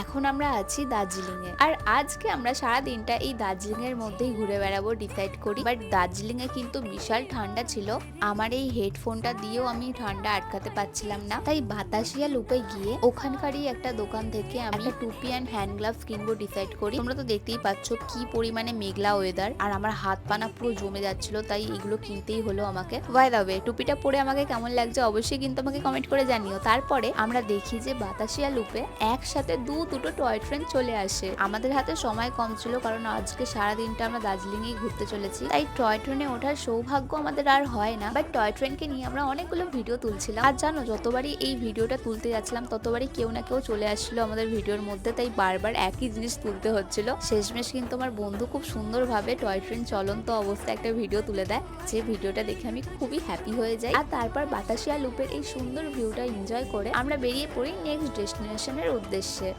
এখন আমরা আছি দার্জিলিং এ। আর আজকে আমরা সারা দিনটা এই দার্জিলিং এর মধ্যেই ঘুরে বেড়াবো ডিসাইড করি। বাট দার্জিলিং এ কিন্তু বিশাল ঠান্ডা ছিল। আমার এই হেডফোনটা দিয়েও আমি ঠান্ডা আটকাতে পারছিলাম না। তাই বাতাসিয়া লুপে গিয়ে ওখানকারই একটা দোকান থেকে আমি একটা টুপি অ্যান্ড হ্যান্ড গ্লাভস কিনবো ডিসাইড করি। তোমরা তো দেখতেই পাচ্ছ কি পরিমাণে মেঘলা ওয়েদার, আর আমার হাত পানা পুরো জমে যাচ্ছিল, তাই এগুলো কিনতেই হলো আমাকে। বাই দ্য ওয়ে, টুপিটা পরে আমাকে কেমন লাগছে অবশ্যই কিন্তু আমাকে কমেন্ট করে জানিও। তারপরে আমরা দেখি যে বাতাসিয়া লুপে একসাথে দুটো টয় ট্রেন চলে আসে। আমাদের হাতে সময় কম ছিল, কারণ আজকে সারা দিনটা আমরা দার্জিলিং এ ঘুরতে চলেছি, তাই টয় ট্রেনে ওঠার সৌভাগ্য আমাদের আর হয় না। বাট টয় ট্রেনকে নিয়ে আমরা অনেকগুলো ভিডিও তুলছিলাম। আর জানো, যতবারই এই ভিডিওটা তুলতে যাচ্ছিলাম ততবারই কেউ না কেউ চলে আসছিল আমাদের ভিডিওর মধ্যে, তাই বারবার একই জিনিস তুলতে হচ্ছিল। শেষমেশ কিন্তু আমার বন্ধু খুব সুন্দরভাবে টয় ট্রেন চলন্ত অবস্থায় একটা ভিডিও তুলে দেয়, যে ভিডিওটা দেখে আমি খুবই হ্যাপি হয়ে যাই। আর তারপর বাতাসিয়া লুপের এই সুন্দর ভিউটা এনজয় করে আমরা বেরিয়ে পড়ি নেক্সট ডেস্টিনেশনের উদ্দেশ্যে।